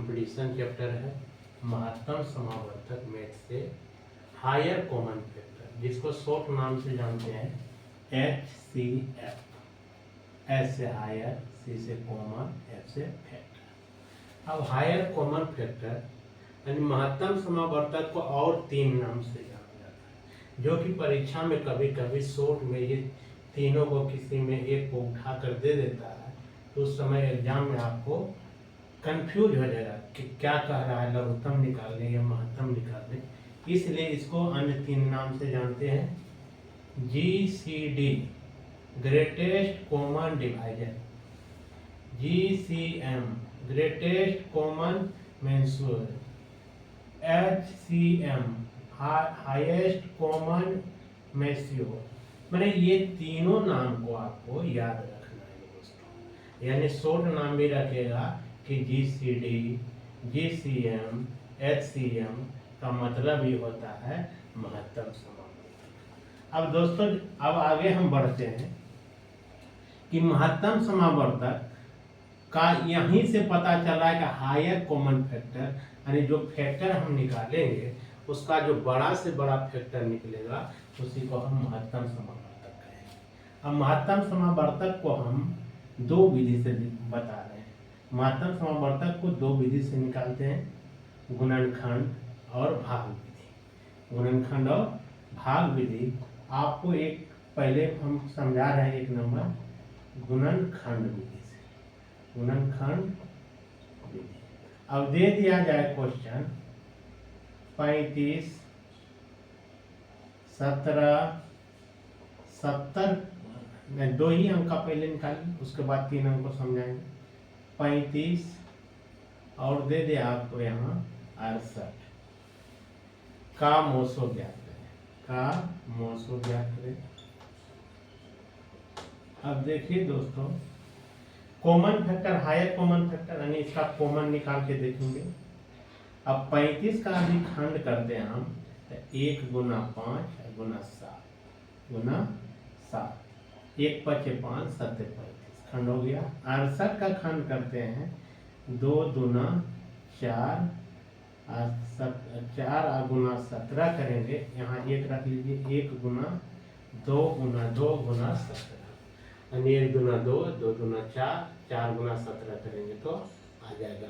Competition chapter है महत्तम समावर्तक में से हायर कॉमन फैक्टर, जिसको शॉर्ट नाम से जानते हैं HCF। एच से हायर, सी से कॉमन, एफ से फैक्टर। अब हायर कॉमन फैक्टर यानी महत्तम समावर्तक को और 3 नाम से जाना जाता है, जो कि परीक्षा में कभी कभी शॉर्ट में ये तीनों को किसी में एक को उठा कर दे देता है, तो उस समय एग्जाम में आपको कंफ्यूज हो जाएगा कि क्या कह रहा है, लघुत्तम निकालने या महत्तम निकालने। इसलिए इसको अन्य 3 नाम से जानते हैं। GCD greatest common divisor, GCM greatest common measure, HCM highest common measure. मैंने ये तीनों नाम को आपको याद रखना है दोस्तों। यानी शॉर्ट नाम भी रखेगा कि GCD, GCM, HCM का मतलब ही होता है महत्तम समावर्तक। अब दोस्तों अब आगे हम बढ़ते हैं कि महत्तम समावर्तक का यहीं से पता चला है कि हायर कॉमन फैक्टर यानी जो फैक्टर हम निकालेंगे उसका जो बड़ा से बड़ा फैक्टर निकलेगा उसी को हम महत्तम समावर्तक कहेंगे। अब महत्तम समावर्तक को हम 2 विधि से बता रहे हैं। महत्तम समावर्तक को 2 विधि से निकालते हैं, गुणनखंड और भाग विधि। गुणनखंड और भाग विधि आपको एक पहले हम समझा रहे हैं 1 नंबर गुणनखंड विधि से। गुणनखंड विधि अब दे दिया जाए क्वेश्चन 35, 17, 70, 2 ही अंक का पहले निकालें, उसके बाद 3 अंक को समझाएंगे। 35 और दे दे आपको यहाँ 68 का मोसो ज्ञात करें, का मोसो ज्ञात करें। अब देखिए दोस्तों common factor, higher common factor यानी इसका कॉमन निकाल के देखेंगे। अब 35 का भी खंड करते हैं हम, 1 गुना 5 गुना 7 गुना 7, 1 5 5 7 35 खंड हो गया। 68 का खंड करते हैं 2 दूना 4 4 गुना 17 करेंगे, यहाँ 1 रख लीजिए, 1 गुना 2 गुना 2 गुना 17 यानी 1 दूना 2, 2 दूना 4, 4 गुना 17 करेंगे तो आ जाएगा।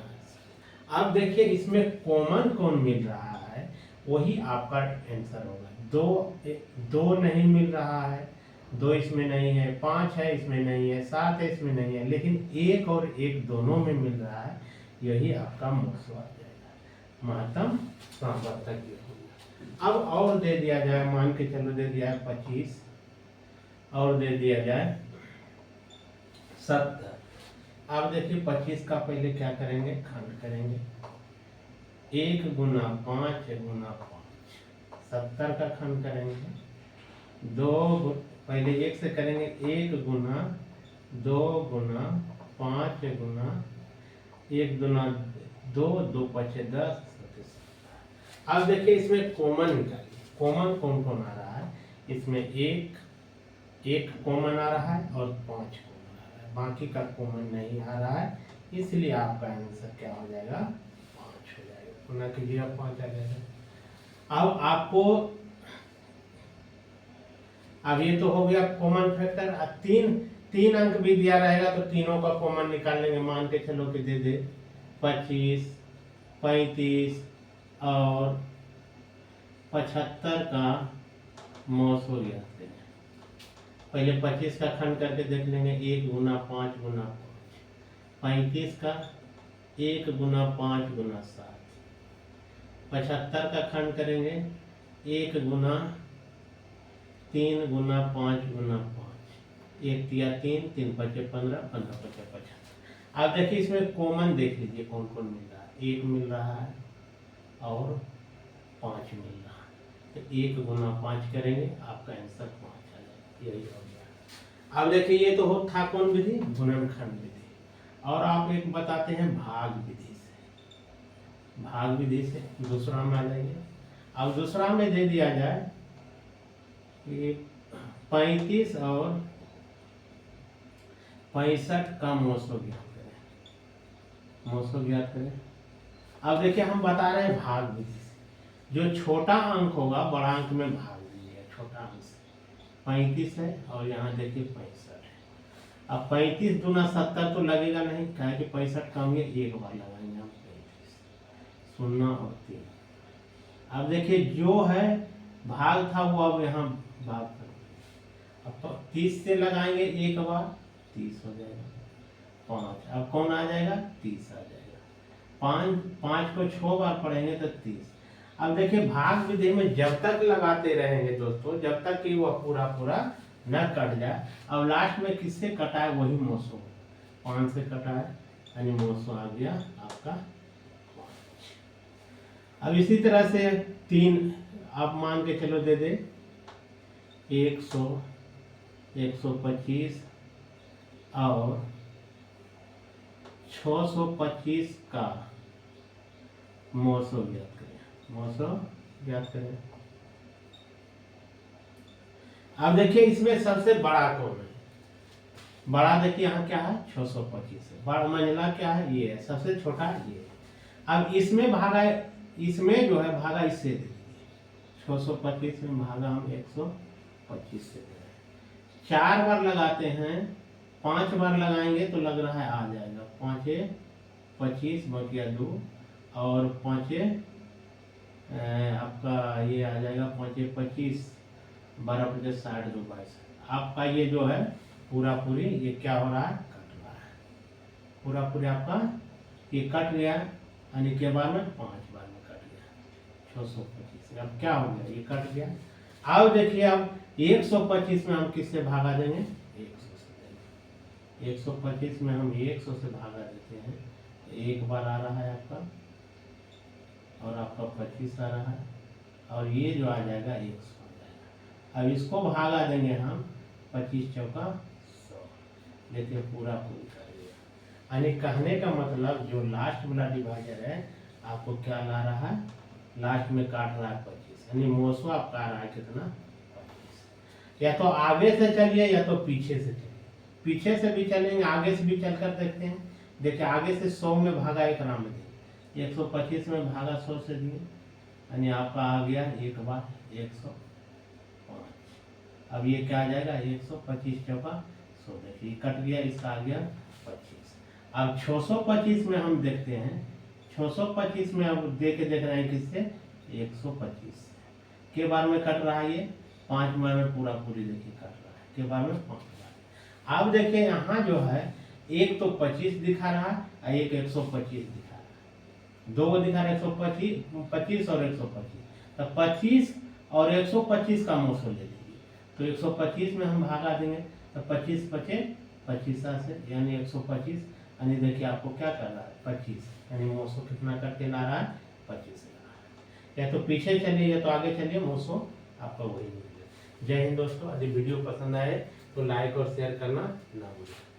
अब देखिए इसमें कॉमन कौन मिल रहा है वही आपका आंसर होगा। 2 नहीं मिल रहा है, 2 इसमें नहीं है, 5 है इसमें नहीं है, 7 है इसमें नहीं है, लेकिन 1 और 1 दोनों में मिल रहा है, यही आपका मोसो आ जाएगा, महत्तम समावर्तक ये होगा। अब और दे दिया जाए, मान के चलो दे दिया है 25 और दे दिया जाए 70। अब देखिए 25 का पहले क्या करेंगे, खंड करेंगे, 1 गुना 5 गुना 5, 70 का खंड करेंगे, 2 पहले 1 से करेंगे, 1 गुना 2 गुना 5 गुना 1 गुना 2, 2 5 10। अब देखिए इसमें कॉमन निकालिए, कॉमन कौन कौन आ रहा है, इसमें 1 कॉमन आ रहा है और 5 कॉमन आ रहा है, बाकी का कॉमन नहीं आ रहा है, इसलिए आपका आंसर क्या हो जाएगा, 5 हो जाएगा। पुनः कीजिए, 5 आ जाएगा। अब आपको अब ये तो हो गया कॉमन फैक्टर। अब 3 अंक भी दिया रहेगा तो तीनों का कॉमन निकाल लेंगे। मान के चलो कि दे दे 25, 35 और 75 का मोसो ज्ञात करें। पहले 25 का खंड करके देख लेंगे, 1 गुना 5 गुना 5, 35 का 1 गुना 5 गुना 7, 75 का खंड करेंगे 1 गुना 3 गुना 5 गुना 5, 1 तिया 3, 3 5 15, 15 5 75। अब देखिए इसमें कॉमन देख लीजिए कौन कौन मिल रहा है, 1 मिल रहा है और 5 मिल रहा है, तो 1 गुना 5 करेंगे, आपका आंसर 5 आ जाएगा, यही हो गया। अब देखिए ये तो हो था कौन विधि, गुणनखंड विधि। और आप एक बताते हैं भाग विधि से, भाग विधि से दूसरा में आ जाइए। अब दूसरा में दे दिया जाए कि 35 और 65 का मोसो ज्ञात करें, मोसो ज्ञात करें। अब देखिए हम बता रहे हैं भाग विधि से। जो छोटा अंक होगा बड़ा अंक में भाग दीजिए। छोटा अंक से 35 है और यहाँ देखिए 65 है। अब 35 दूना 70 तो लगेगा नहीं, क्या है कि 65 कम है, एक बार लगाएंगे हम 35, 0 और 3। अब देखिए जो है भाग था वो अब यहाँ भाग कर, अब तो 30 से लगाएंगे एक बार 30 हो जाएगा, 5। अब कौन आ जाएगा? 30 आ जाएगा। 5 को 6 बार पढ़ेंगे तो 30। अब देखिए भाग विधि में जब तक लगाते रहेंगे दोस्तों, जब तक कि वह पूरा पूरा न कट जाए। अब लास्ट में किससे कटा है? वही मोसो 5 से कटा है, यानी मोसो आ गया आपका 5। अब इसी तरह से 3 आप मान के चलो दे दे 100, 125 और 625 का मोसो ज्ञात करें। मोसो ज्ञात करें। अब देखिए इसमें सबसे बड़ा कौन है? बड़ा देखिए यहाँ क्या है? 625 है। बड़ा मंझला क्या है? ये है। सबसे छोटा ये है। अब इसमें भागा, इसमें जो है भागा इससे दे दीजिए। 625 में भागा हम 125 से दे रहे हैं। 4 बार लगाते हैं, 5 बार लगाएंगे तो लग रहा है आ जाएगा। 5 25 बचिया 2 और 5 आपका ये आ जाएगा 5 25 12 50 60 2 22। आपका ये जो है पूरा पूरी ये क्या हो रहा है? कट रहा है। पूरा पूरी आपका ये कट गया, यानी के बार में 5 बार में कट गया 625। अब क्या हो गया? ये कट गया। अब देखिए अब 125 में हम किससे भागा देंगे? 100 से देंगे। 125 में हम 100 से भागा देते हैं, एक बार आ रहा है आपका, और आपका 25 आ रहा है, और ये जो आ जाएगा 100 आ जाएगा। अब इसको भागा देंगे हम 25 चौका 100। देखिए पूरा पूरी कर दिया। यानी कहने का मतलब जो लास्ट वाला डिवाइजर है आपको क्या ला रहा है? लास्ट में काट रहा है 25, यानी मोसो आपका आ रहा है कितना? 25। या तो आगे से चलिए या तो पीछे से चलिए। पीछे से भी चलेंगे, आगे से भी चलकर देखते हैं। देखिए आगे से 100 में भागा एक नाम दिए, 125 में भागा 100 से दिए, यानी आपका आ गया एक बार 105। अब ये क्या आ जाएगा? 125 चौका 100। देखिए कट गया, इसका आ गया 25। अब 625 में हम देखते हैं, 625 में अब देख रहे हैं किससे? 125 के बार में कट रहा है, ये 5 बार में पूरा पूरी देखिए कट रहा है, के बार में 5 बार। अब देखिए यहाँ जो है एक तो 25 दिखा रहा है और एक 125 दिखा रहा है। दो दिखा रहा है 125 और 125। तो 25 और 125 का मोसो ले लीजिए, तो 125 में हम भागा देंगे तो 25 पचे 25 से, यानी 125। यानी देखिए आपको क्या कर रहा है? 25, यानी मोसो कितना करके ला रहा है? 25 ला रहा है। या तो पीछे चलिए या तो आगे चलिए, मोसो आपका वही मिलेगा। जय हिंद दोस्तों। यदि वीडियो पसंद आए तो लाइक और शेयर करना ना भूलें।